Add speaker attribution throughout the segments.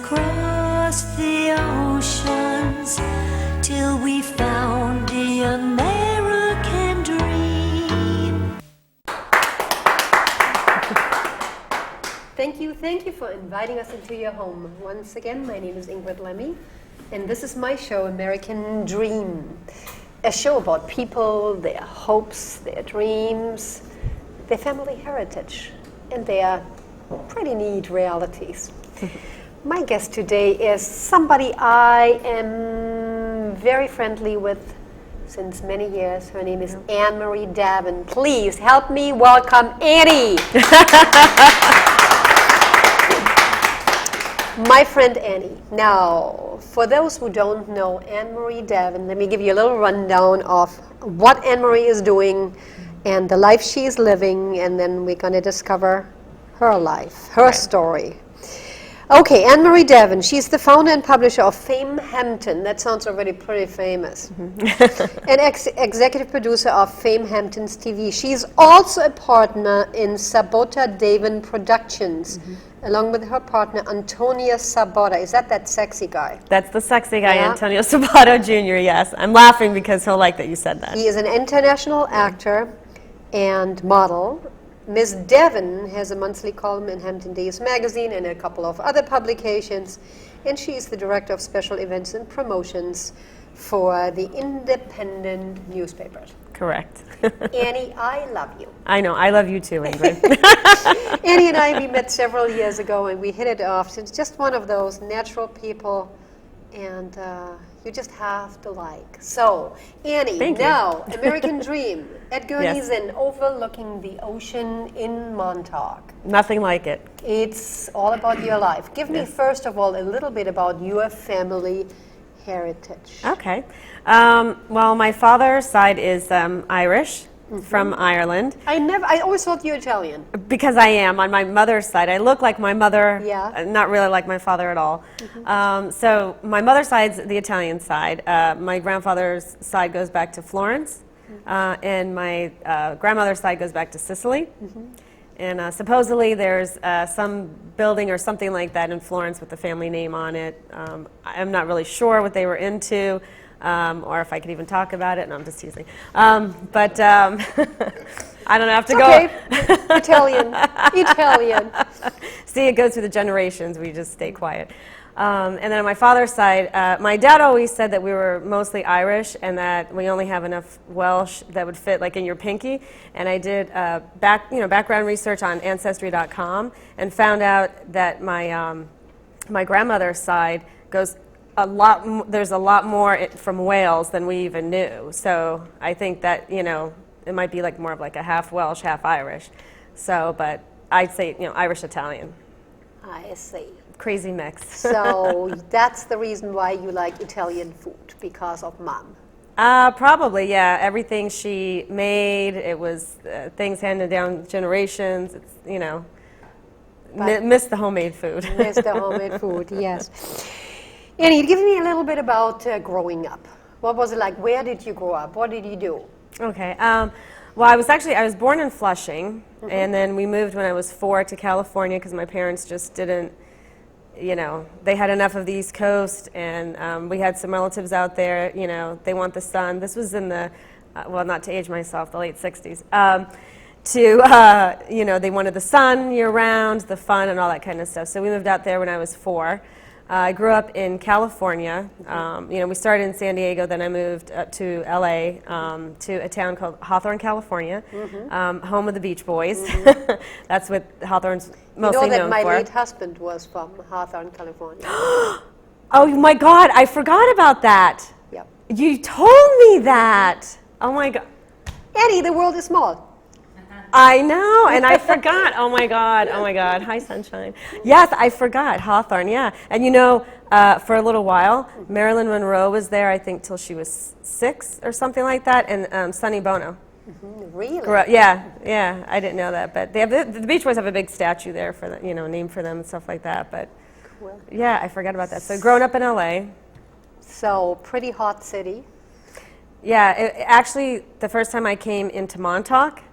Speaker 1: across the oceans till we found the American dream.
Speaker 2: Thank you for inviting us into your home. Once again, my name is Ingrid Lemmy, and this is my show, American Dream. A show about people, their hopes, their dreams, their family heritage, and their pretty neat realities. My guest today is somebody I am very friendly with since many years. Her name is Annemarie Davin. Please help me welcome Annie. My friend Annie. Now, for those who don't know Annemarie Davin, let me give you a little rundown of what Annemarie is doing and the life she is living, and then we're going to discover her life, her story. Okay, Annemarie Davin, she's the founder and publisher of Fame Hampton. That sounds already pretty famous. And executive producer of Fame Hamptons TV. She's also a partner in Sabota Davin Productions, along with her partner Antonio Sabota. Is that sexy guy?
Speaker 3: That's the sexy guy, Antonio Sabato Jr., yes. I'm laughing because he'll like that you said that.
Speaker 2: He is an international actor and model. Ms. Davin has a monthly column in Hampton Days magazine and a couple of other publications, and she is the director of special events and promotions for the independent newspapers.
Speaker 3: Correct.
Speaker 2: Annie, I love you.
Speaker 3: I know, I love you too, Ingrid.
Speaker 2: Annie and I, we met several years ago and we hit it off. She's just one of those natural people, and you just have to like. So, Annie, now, American Dream at Gurney's Inn, overlooking the ocean in Montauk.
Speaker 3: Nothing like it.
Speaker 2: It's all about your life. Give me, first of all, a little bit about your family heritage.
Speaker 3: Okay. Well, my father's side is Irish, from Ireland.
Speaker 2: I always thought you were Italian.
Speaker 3: Because I am. On my mother's side, I look like my mother, not really like my father at all. So my mother's side's the Italian side. My grandfather's side goes back to Florence, and my grandmother's side goes back to Sicily. And supposedly there's some building or something like that in Florence with the family name on it. I'm not really sure what they were into. Or if I could even talk about it. No, I'm just teasing. But I don't have to go.
Speaker 2: Italian.
Speaker 3: See, it goes through the generations. We just stay quiet. And then on my father's side, my dad always said that we were mostly Irish and that we only have enough Welsh that would fit like in your pinky. And I did background research on Ancestry.com and found out that my grandmother's side goes there's a lot more from Wales than we even knew. So I think that, it might be like more of like a half Welsh, half Irish. So, but I'd say, Irish Italian.
Speaker 2: I see.
Speaker 3: Crazy mix.
Speaker 2: So that's the reason why you like Italian food, because of Mom.
Speaker 3: Probably, yeah. Everything she made, it was things handed down generations. It's, miss the homemade food.
Speaker 2: Miss the homemade food, yes. Annie, give me a little bit about growing up. What was it like? Where did you grow up? What did you do?
Speaker 3: Okay. Well, I was born in Flushing, and then we moved when I was 4 to California because my parents just didn't, they had enough of the East Coast, and we had some relatives out there, they want the sun. This was in the, well, not to age myself, the late 60s. They wanted the sun year-round, the fun, and all that kind of stuff. So we moved out there when I was 4. I grew up in California. We started in San Diego, then I moved up to LA, to a town called Hawthorne, California, home of the Beach Boys. That's what Hawthorne's mostly known for.
Speaker 2: You know that my late husband was from Hawthorne, California.
Speaker 3: Oh my God, I forgot about that.
Speaker 2: Yep.
Speaker 3: You told me that. Oh my God.
Speaker 2: Annie, the world is small.
Speaker 3: I know, and I forgot. Oh my God. Hi, sunshine. Yes, I forgot. Hawthorne, yeah. And for a little while, Marilyn Monroe was there, I think, till she was 6 or something like that, and Sonny Bono.
Speaker 2: Really?
Speaker 3: Yeah, I didn't know that. But they have the Beach Boys have a big statue there for named for them and stuff like that. But
Speaker 2: cool.
Speaker 3: Yeah, I forgot about that. So growing up in LA.
Speaker 2: So pretty hot city.
Speaker 3: Yeah, actually, the first time I came into Montauk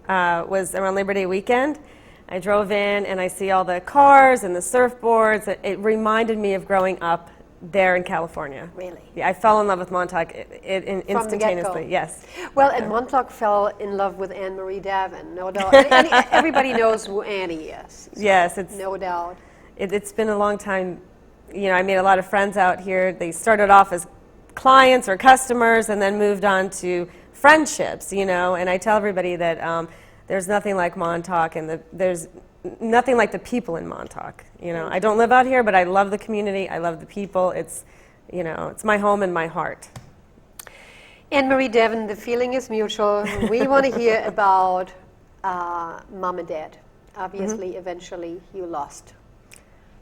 Speaker 3: was around Labor Day weekend. I drove in and I see all the cars and the surfboards. It reminded me of growing up there in California.
Speaker 2: Really?
Speaker 3: Yeah, I fell in love with Montauk instantaneously. Yes.
Speaker 2: Well, and Montauk fell in love with Annemarie Davin, no doubt. Everybody knows who Annie is. So
Speaker 3: Yes, it's
Speaker 2: no doubt.
Speaker 3: It's been a long time. You know, I made a lot of friends out here. They started off as clients or customers and then moved on to friendships, you know, and I tell everybody that there's nothing like Montauk, and there's nothing like the people in Montauk. You know, I don't live out here, but I love the community. I love the people. It's, you know, it's my home and my heart.
Speaker 2: Annemarie Davin, the feeling is mutual. We want to hear about mom and dad. Obviously, eventually you lost.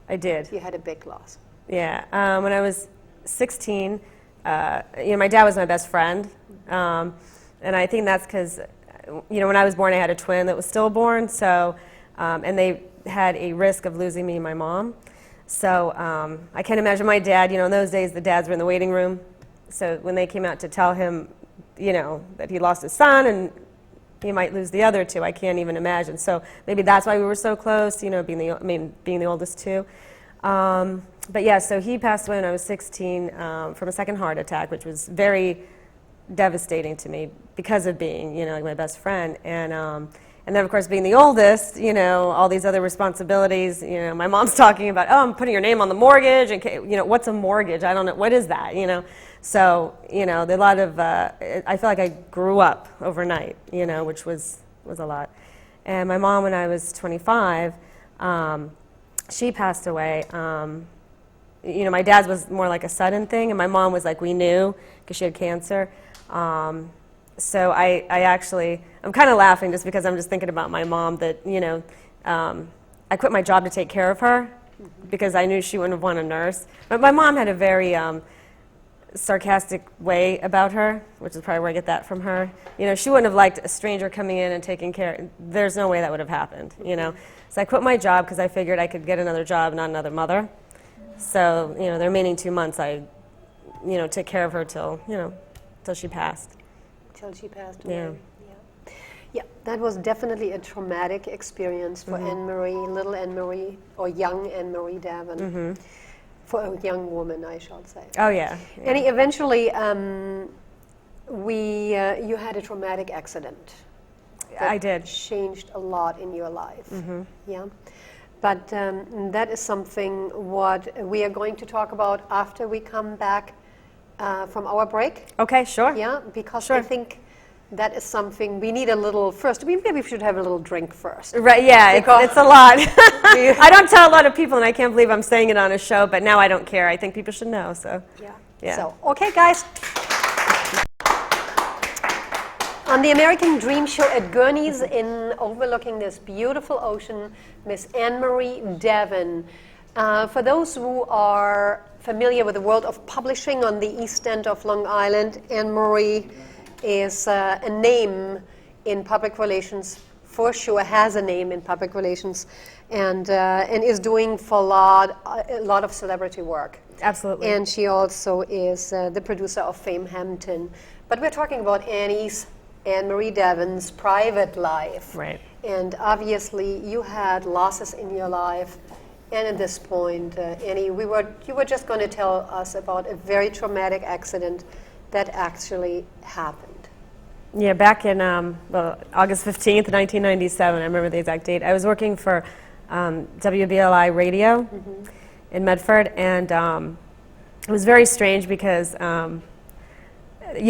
Speaker 3: I did.
Speaker 2: You had a big loss.
Speaker 3: Yeah. When I was 16, you know, my dad was my best friend, and I think that's because, you know, when I was born, I had a twin that was stillborn, so, and they had a risk of losing me and my mom. So I can't imagine my dad, you know, in those days the dads were in the waiting room, so when they came out to tell him, you know, that he lost his son and he might lose the other two, I can't even imagine. So maybe that's why we were so close, you know, being the oldest too. But yeah, so he passed away when I was 16 from a second heart attack, which was very devastating to me because of being, you know, like my best friend. And then, of course, being the oldest, you know, all these other responsibilities, you know, my mom's talking about, oh, I'm putting your name on the mortgage, and, you know, what's a mortgage? I don't know, what is that, you know? So, you know, a lot of, I feel like I grew up overnight, you know, which was a lot. And my mom, when I was 25, she passed away. You know, my dad's was more like a sudden thing, and my mom was like, we knew, because she had cancer. So I actually, I'm kind of laughing just because I'm just thinking about my mom that, you know, I quit my job to take care of her because I knew she wouldn't have wanted a nurse. But my mom had a very sarcastic way about her, which is probably where I get that from her. You know, she wouldn't have liked a stranger coming in and taking care. There's no way that would have happened, you know. So I quit my job because I figured I could get another job, not another mother. So, you know, the remaining 2 months I, you know, took care of her till, you know, till she passed.
Speaker 2: Till she passed away.
Speaker 3: Yeah.
Speaker 2: Yeah, that was definitely a traumatic experience for Annemarie, little Annemarie, or young Annemarie Davin. For a young woman, I shall say.
Speaker 3: Oh, yeah.
Speaker 2: And eventually, you had a traumatic accident.
Speaker 3: I did.
Speaker 2: Changed a lot in your life. Yeah. But that is something what we are going to talk about after we come back from our break.
Speaker 3: Okay, sure.
Speaker 2: Yeah, because
Speaker 3: Sure.
Speaker 2: I think that is something we need a little first. Maybe we should have a little drink first.
Speaker 3: Right, yeah, it's a lot. I don't tell a lot of people, and I can't believe I'm saying it on a show, but now I don't care. I think people should know, so. Yeah.
Speaker 2: So, okay, guys. On the American Dream Show at Gurney's Inn, overlooking this beautiful ocean, Miss Annemarie Davin. For those who are familiar with the world of publishing on the East End of Long Island, Annemarie is a name in public relations, for sure has a name in public relations, and is doing for a lot of celebrity work.
Speaker 3: Absolutely.
Speaker 2: And she also is the producer of Fame Hampton. But we're talking about Annemarie Davin's private life.
Speaker 3: Right.
Speaker 2: And obviously you had losses in your life. And at this point, Annie, you were just going to tell us about a very traumatic accident that actually happened.
Speaker 3: Yeah, back in August 15th, 1997, I remember the exact date. I was working for WBLI Radio in Medford, and it was very strange because, you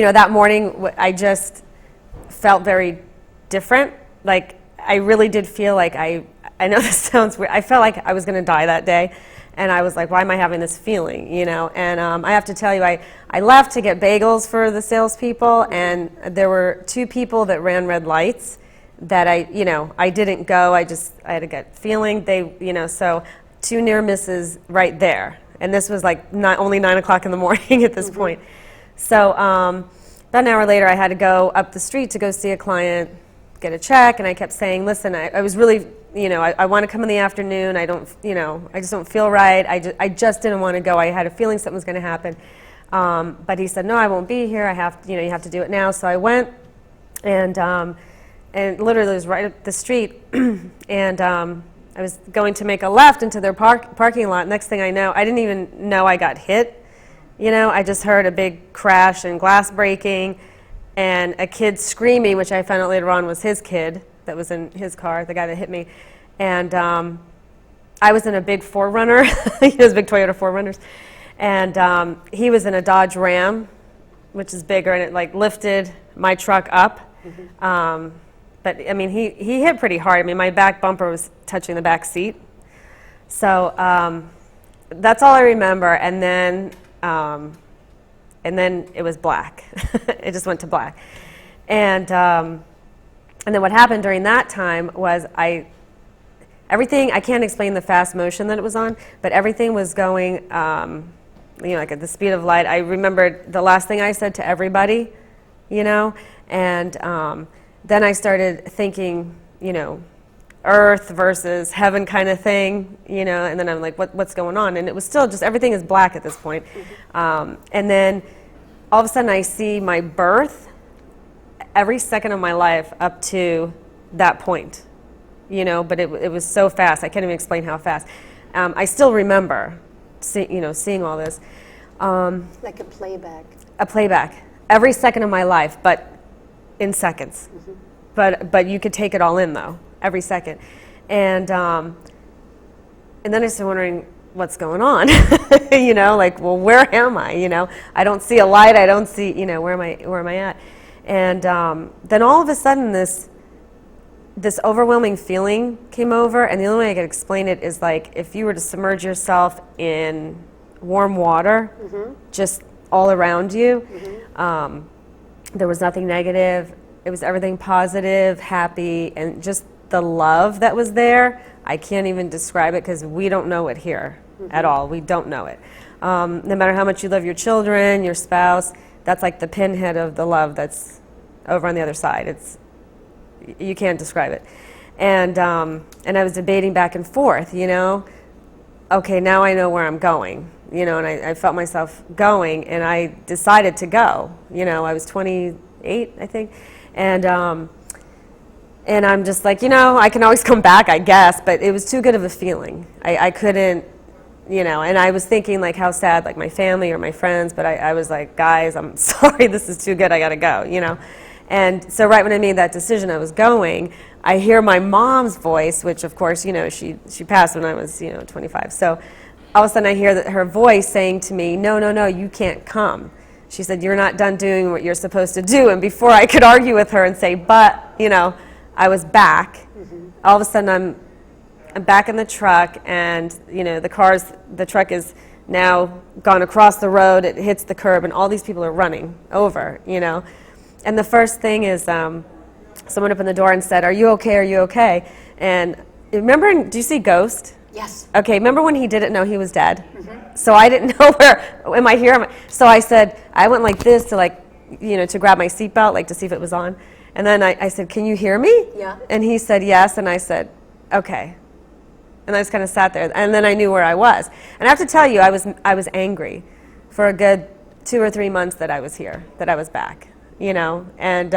Speaker 3: know, that morning I just felt very different. Like, I really did feel like I know this sounds weird, I felt like I was going to die that day. And I was like, why am I having this feeling, you know? And I have to tell you, I left to get bagels for the salespeople, and there were 2 people that ran red lights that I didn't go. I had a gut feeling. So 2 near misses right there. And this was like only 9 o'clock in the morning at this point. So about an hour later, I had to go up the street to go see a client, get a check, and I kept saying, listen, I was really, I want to come in the afternoon. I don't, I just don't feel right. I just didn't want to go. I had a feeling something was going to happen. But he said, no, I won't be here. You have to do it now. So I went, and and literally it was right up the street, and I was going to make a left into their parking lot. Next thing I know, I didn't even know I got hit. You know, I just heard a big crash and glass breaking, and a kid screaming, which I found out later on was his kid that was in his car, the guy that hit me. And I was in a big 4Runner, those big Toyota 4Runners, and he was in a Dodge Ram, which is bigger, and it like lifted my truck up. But I mean, he hit pretty hard. I mean, my back bumper was touching the back seat. So that's all I remember. And then it was black. It just went to black. And then what happened during that time was everything, I can't explain the fast motion that it was on, but everything was going, you know, like at the speed of light. I remembered the last thing I said to everybody, you know, and then I started thinking, you know, earth versus heaven kind of thing, you know, and then I'm like, what's going on? And it was still just, everything is black at this point. And then all of a sudden I see my birth every second of my life up to that point, you know, but it was so fast. I can't even explain how fast. I still remember, seeing all this.
Speaker 2: Like a playback.
Speaker 3: A playback. Every second of my life, but in seconds. But you could take it all in, though, every second. And then I started wondering, what's going on? You know, like, well, where am I? You know, I don't see a light. I don't see, you know, where am I at? And then all of a sudden, this overwhelming feeling came over, and the only way I could explain it is like if you were to submerge yourself in warm water, just all around you. There was nothing negative. It was everything positive, happy, and just the love that was there. I can't even describe it because we don't know it here at all. We don't know it. No matter how much you love your children, your spouse, that's like the pinhead of the love that's over on the other side. You can't describe it. And I was debating back and forth, you know. Okay, now I know where I'm going, you know, and I felt myself going, and I decided to go. You know, I was 28, I think, and I'm just like, you know, I can always come back, I guess, but it was too good of a feeling. I couldn't, you know, and I was thinking like how sad, like my family or my friends, but I was like, guys, I'm sorry, this is too good, I gotta go, you know. And so right when I made that decision, I was going, I hear my mom's voice, which of course, you know, she passed when I was, you know, 25. So all of a sudden I hear her voice saying to me, no, you can't come. She said, you're not done doing what you're supposed to do. And before I could argue with her and say, but, you know, I was back. All of a sudden I'm back in the truck, and, you know, the truck is now gone across the road, it hits the curb, and all these people are running over, you know. And the first thing is someone opened the door and said, are you okay, are you okay? And remember, do you see Ghost?
Speaker 2: Yes.
Speaker 3: Okay, remember when he didn't know he was dead? So I didn't know am I here? So I said, I went like this to like, you know, to grab my seatbelt, like to see if it was on. And then I said, can you hear me?
Speaker 2: Yeah.
Speaker 3: And he said, yes. And I said, okay. And I just kind of sat there. And then I knew where I was. And I have to tell you, I was angry for a good 2 or 3 months that I was here, that I was back, you know. And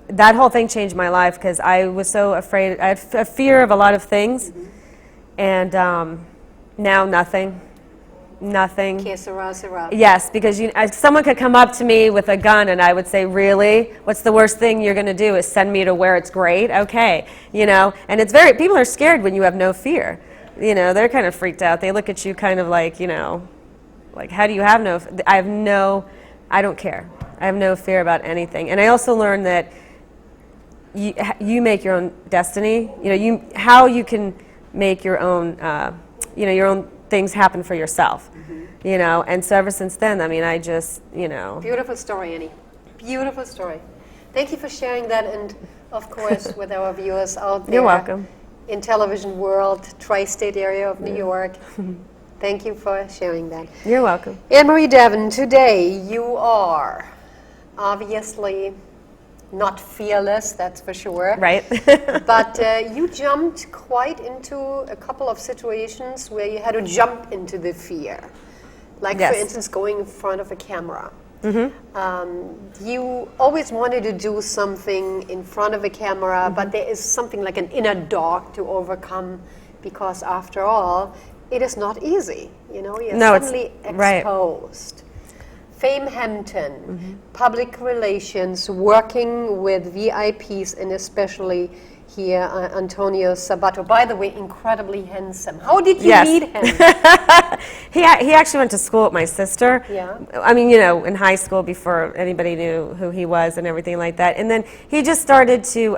Speaker 3: that whole thing changed my life because I was so afraid. I had a fear of a lot of things. And now nothing.
Speaker 2: Que sera, sera.
Speaker 3: Yes, because someone could come up to me with a gun and I would say, really? What's the worst thing you're going to do is send me to where it's great? Okay, you know, and people are scared when you have no fear. You know, they're kind of freaked out. They look at you kind of like, you know, like, how do you have I don't care. I have no fear about anything. And I also learned that you make your own destiny. You know, how you can make your own, you know, your own things happen for yourself. You know, and so ever since then, I mean, I just, you know.
Speaker 2: Beautiful story, Annie. Beautiful story. Thank you for sharing that, and of course, with our viewers out there.
Speaker 3: You're welcome.
Speaker 2: In television world, tri-state area of New York. Thank you for sharing that.
Speaker 3: You're welcome.
Speaker 2: Annemarie Davin, today you are obviously not fearless, that's for sure.
Speaker 3: Right.
Speaker 2: But you jumped quite into a couple of situations where you had to jump into the fear. Like,
Speaker 3: yes.
Speaker 2: for instance, going in front of a camera. You always wanted to do something in front of a camera, but there is something like an inner dog to overcome, because after all, it is not easy. You know, you're suddenly exposed. Fame Hampton, public relations, working with VIPs, and especially here, Antonio Sabato. By the way, incredibly handsome. How did you meet him?
Speaker 3: He actually went to school with my sister.
Speaker 2: Yeah.
Speaker 3: I mean, you know, in high school before anybody knew who he was and everything like that. And then he just started to,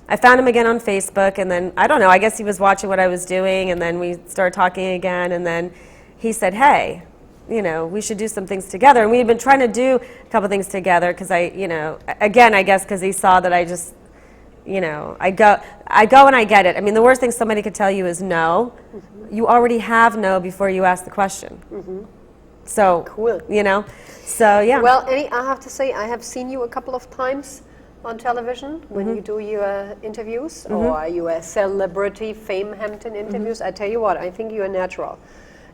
Speaker 3: I found him again on Facebook, and then, I don't know, I guess he was watching what I was doing, and then we started talking again, and then he said, hey, you know, we should do some things together. And we had been trying to do a couple things together, because I, you know, again, I guess because he saw that I just, you know, I go and I get it. I mean, the worst thing somebody could tell you is no. You already have no before you ask the question. So,
Speaker 2: cool.
Speaker 3: You know, so yeah.
Speaker 2: Well, Annie, I have to say, I have seen you a couple of times on television when you do your interviews, or your celebrity Fame Hampton interviews. I tell you what, I think you're natural.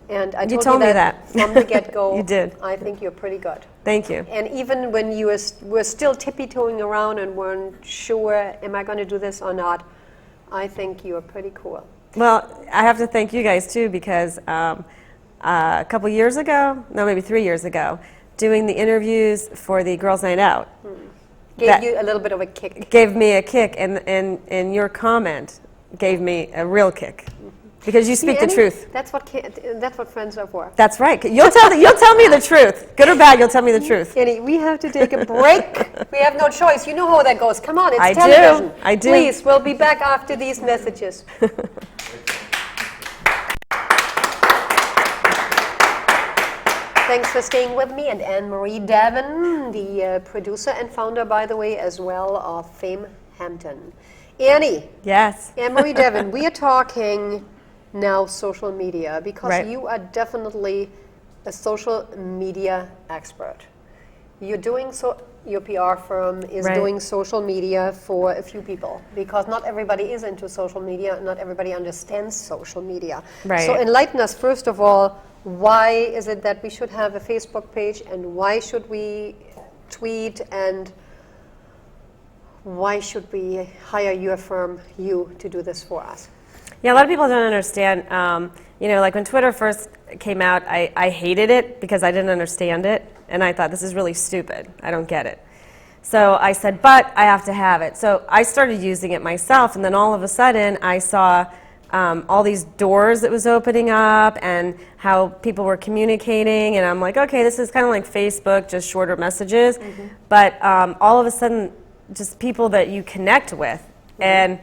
Speaker 2: And I
Speaker 3: told me that
Speaker 2: from the get-go.
Speaker 3: You did.
Speaker 2: I think you're pretty good.
Speaker 3: Thank you.
Speaker 2: And even when you were still tippy-toeing around and weren't sure, am I going to do this or not, I think you're pretty cool.
Speaker 3: Well, I have to thank you guys too, because a couple years ago, no, maybe 3 years ago, doing the interviews for the Girls' Night Out.
Speaker 2: Gave you a little bit of a kick.
Speaker 3: Gave me a kick, and your comment gave me a real kick. Because you speak the truth.
Speaker 2: That's what friends are for.
Speaker 3: That's right. You'll tell me the truth. Good or bad, you'll tell me the truth.
Speaker 2: Annie, we have to take a break. We have no choice. You know how that goes. Come on, it's
Speaker 3: I
Speaker 2: television.
Speaker 3: I do.
Speaker 2: Please, we'll be back after these messages. Thanks for staying with me, and Annemarie Davin, the producer and founder, by the way, as well, of Fame Hampton. Annie.
Speaker 3: Yes.
Speaker 2: Annemarie Davin, we are talking now social media, because you are definitely a social media expert. You're doing your PR firm is doing social media for a few people, because not everybody is into social media, not everybody understands social media.
Speaker 3: Right.
Speaker 2: So enlighten us, first of all, why is it that we should have a Facebook page, and why should we tweet, and why should we hire your firm, to do this for us?
Speaker 3: Yeah, a lot of people don't understand. You know, like when Twitter first came out, I hated it because I didn't understand it, and I thought, this is really stupid. I don't get it. So I said, but I have to have it. So I started using it myself, and then all of a sudden I saw all these doors that was opening up, and how people were communicating, and I'm like, okay, this is kind of like Facebook, just shorter messages. But all of a sudden, just people that you connect with. And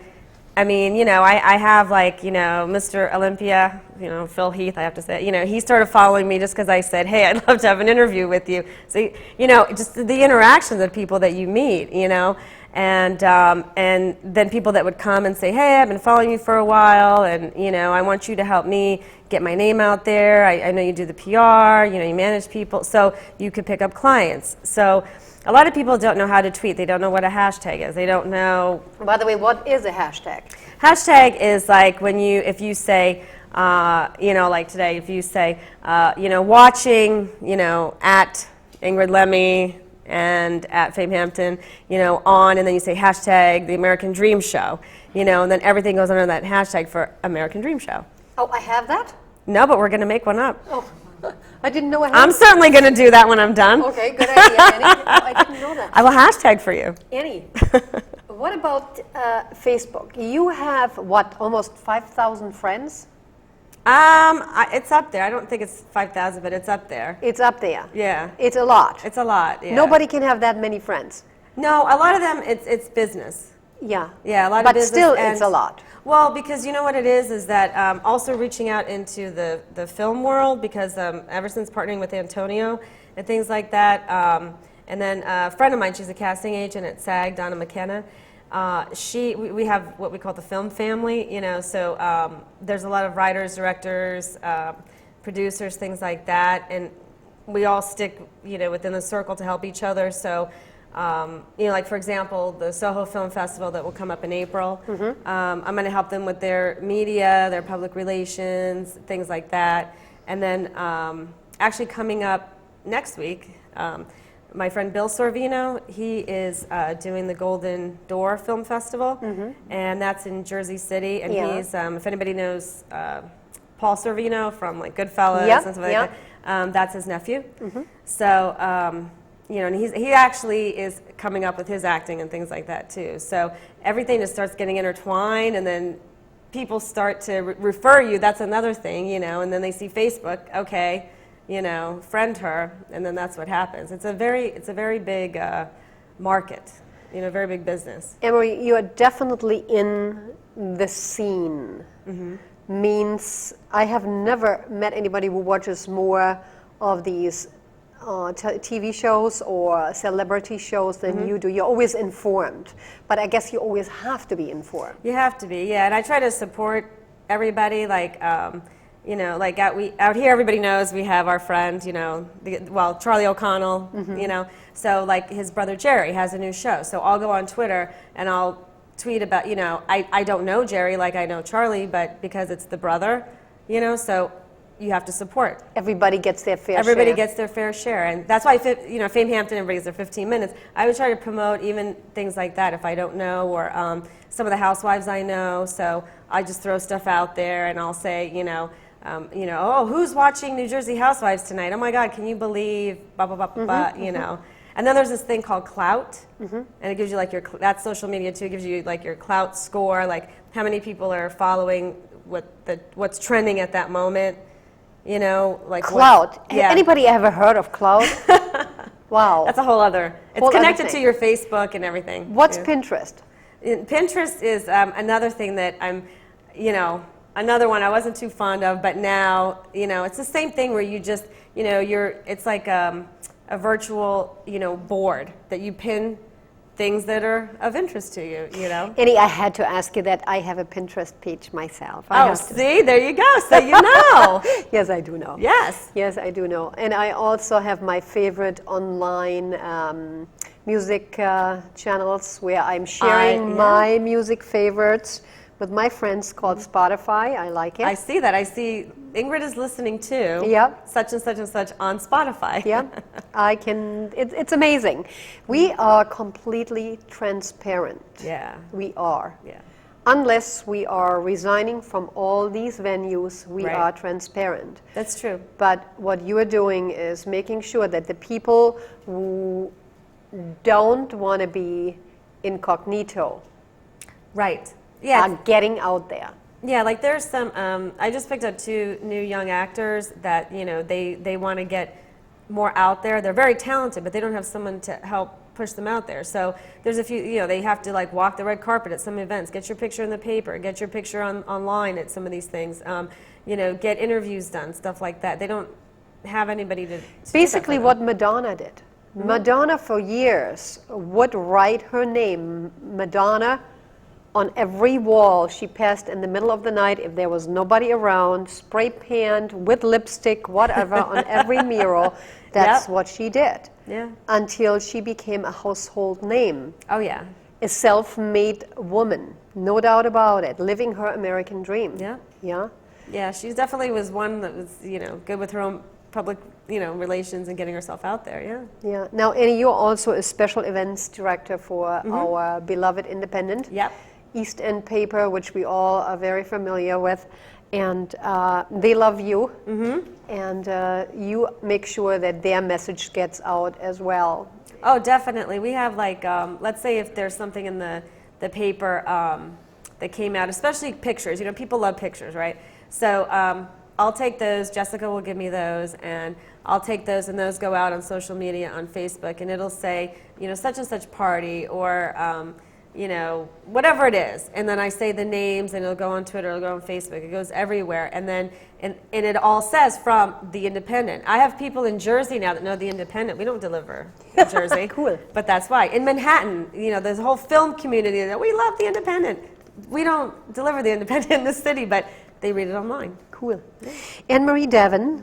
Speaker 3: I mean, you know, I have, like, you know, Mr. Olympia, you know, Phil Heath, I have to say, you know, he started following me just because I said, hey, I'd love to have an interview with you. So, you know, just the interactions of people that you meet, you know, and then people that would come and say, hey, I've been following you for a while, and, you know, I want you to help me get my name out there. I know you do the PR, you know, you manage people, so you could pick up clients. So a lot of people don't know how to tweet. They don't know what a hashtag is. They don't know.
Speaker 2: By the way, what is a hashtag?
Speaker 3: Hashtag is like when if you say, you know, like today, if you say, you know, watching, you know, at Ingrid Lemmy and at Fame Hampton, you know, on, and then you say hashtag the American Dream Show, you know, and then everything goes under that hashtag for American Dream Show.
Speaker 2: Oh, I have that?
Speaker 3: No, but we're going to make one up.
Speaker 2: Oh. I didn't know I had.
Speaker 3: I'm certainly going to do that when I'm done.
Speaker 2: Okay, good idea, Annie. I didn't know that.
Speaker 3: I will hashtag for you.
Speaker 2: Annie, what about Facebook? You have, what, almost 5,000 friends?
Speaker 3: It's up there. I don't think it's 5,000, but it's up there.
Speaker 2: It's up there.
Speaker 3: Yeah.
Speaker 2: It's a lot.
Speaker 3: It's a lot, yeah.
Speaker 2: Nobody can have that many friends.
Speaker 3: No, a lot of them, it's business.
Speaker 2: Yeah.
Speaker 3: Yeah, a lot
Speaker 2: but
Speaker 3: of business.
Speaker 2: But still, it's a lot.
Speaker 3: Well, because you know what it is that also reaching out into the film world, because ever since partnering with Antonio and things like that, and then a friend of mine, she's a casting agent at SAG, Donna McKenna, we have what we call the film family, you know, so there's a lot of writers, directors, producers, things like that, and we all stick, you know, within the circle to help each other, so you know, like for example, the Soho Film Festival that will come up in April. I'm going to help them with their media, their public relations, things like that. And then actually coming up next week, my friend Bill Sorvino, he is doing the Golden Door Film Festival, and that's in Jersey City. And
Speaker 2: Yeah.
Speaker 3: he's, if anybody knows Paul Sorvino from like Goodfellas
Speaker 2: Yep,
Speaker 3: and stuff like
Speaker 2: yep.
Speaker 3: that, that's his nephew. So, you know, and he actually is coming up with his acting and things like that too. So everything just starts getting intertwined, and then people start to refer you. That's another thing, you know, and then they see Facebook, okay, you know, friend her, and then that's what happens. It's a very big market, you know, very big business.
Speaker 2: Annemarie, you are definitely in the scene. Means I have never met anybody who watches more of these TV shows or celebrity shows than you do. You're always informed, but I guess you always have to be informed.
Speaker 3: You have to be, yeah. And I try to support everybody. Like, you know, like out here, everybody knows we have our friend, you know, Charlie O'Connell, you know. So like his brother Jerry has a new show. So I'll go on Twitter and I'll tweet about, you know, I don't know Jerry like I know Charlie, but because it's the brother, you know, so you have to support.
Speaker 2: Everybody gets their fair share.
Speaker 3: Everybody gets their fair share, and that's why, you know, Fame Hampton, everybody gets their 15 minutes. I would try to promote even things like that if I don't know, or some of the housewives I know. So I just throw stuff out there, and I'll say, you know, oh, who's watching New Jersey Housewives tonight? Oh my God, can you believe? Blah blah blah blah. You know. And then there's this thing called clout, and it gives you like that's social media too. It gives you like your clout score, like how many people are following what's trending at that moment. You know, like
Speaker 2: Clout.
Speaker 3: Yeah.
Speaker 2: Anybody ever heard of Clout? Wow.
Speaker 3: That's a whole other. It's
Speaker 2: Whole other
Speaker 3: connected to
Speaker 2: thing.
Speaker 3: your Facebook and everything.
Speaker 2: What's
Speaker 3: Yeah.
Speaker 2: Pinterest?
Speaker 3: Pinterest is another thing that I'm, you know, another one I wasn't too fond of, but now, you know, it's the same thing where you just, you know, it's like a virtual, you know, board that you pin things that are of interest to you, you know.
Speaker 2: Annie, I had to ask you that. I have a Pinterest page myself. I
Speaker 3: Oh,
Speaker 2: have to.
Speaker 3: see, there you go. So you know.
Speaker 2: Yes, I do know.
Speaker 3: Yes.
Speaker 2: Yes, I do know. And I also have my favorite online music channels where I'm sharing
Speaker 3: yeah.
Speaker 2: my music favorites with my friends called Spotify. I like it.
Speaker 3: I see that. I see Ingrid is listening to
Speaker 2: Yep.
Speaker 3: such and such and such on Spotify.
Speaker 2: Yeah, I can. It's amazing. We are completely transparent.
Speaker 3: Yeah.
Speaker 2: We are.
Speaker 3: Yeah.
Speaker 2: Unless we are resigning from all these venues, we
Speaker 3: Right.
Speaker 2: are transparent.
Speaker 3: That's true.
Speaker 2: But what you are doing is making sure that the people who don't want to be incognito
Speaker 3: Right. Yeah.
Speaker 2: are getting out there.
Speaker 3: Yeah, like there's some, I just picked up 2 new young actors that, you know, they want to get more out there. They're very talented, but they don't have someone to help push them out there. So there's a few, you know, they have to like walk the red carpet at some events, get your picture in the paper, get your picture online at some of these things, you know, get interviews done, stuff like that. They don't have anybody to do that
Speaker 2: Basically
Speaker 3: for
Speaker 2: what
Speaker 3: them.
Speaker 2: Madonna did. Madonna for years would write her name, Madonna, on every wall she passed in the middle of the night if there was nobody around, spray paint with lipstick, whatever, on every mural. That's
Speaker 3: Yep.
Speaker 2: what she did.
Speaker 3: Yeah.
Speaker 2: Until she became a household name.
Speaker 3: Oh, yeah.
Speaker 2: A self-made woman, no doubt about it, living her American dream.
Speaker 3: Yeah.
Speaker 2: Yeah.
Speaker 3: Yeah, she definitely was one that was, you know, good with her own public, you know, relations and getting herself out there, yeah.
Speaker 2: Yeah. Now, Annie, you're also a special events director for our beloved independent.
Speaker 3: Yep.
Speaker 2: East End paper, which we all are very familiar with, and they love you, and you make sure that their message gets out as well.
Speaker 3: Oh, definitely. We have like, let's say if there's something in the paper that came out, especially pictures. You know, people love pictures, right? So I'll take those. Jessica will give me those, and I'll take those, and those go out on social media on Facebook, and it'll say, you know, such and such party, or you know, whatever it is. And then I say the names, and it'll go on Twitter, it'll go on Facebook, it goes everywhere. And then, and it all says from The Independent. I have people in Jersey now that know The Independent. We don't deliver in Jersey.
Speaker 2: Cool.
Speaker 3: But that's why. In Manhattan, you know, there's a whole film community that we love The Independent. We don't deliver The Independent in the city, but they read it online.
Speaker 2: Cool. Annemarie Davin,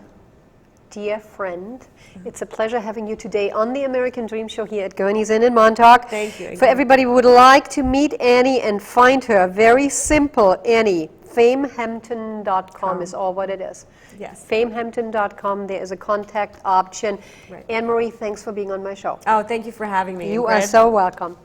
Speaker 2: dear friend, it's a pleasure having you today on the American Dream Show here at Gurney's Inn in Montauk.
Speaker 3: Thank you.
Speaker 2: For everybody who would like to meet Annie and find her, very simple, Annie, famehampton.com is all what it is.
Speaker 3: Yes.
Speaker 2: Famehampton.com, there is a contact option.
Speaker 3: Right.
Speaker 2: Annemarie, thanks for being on my show.
Speaker 3: Oh, thank you for having me.
Speaker 2: You are
Speaker 3: Ingrid.
Speaker 2: so welcome.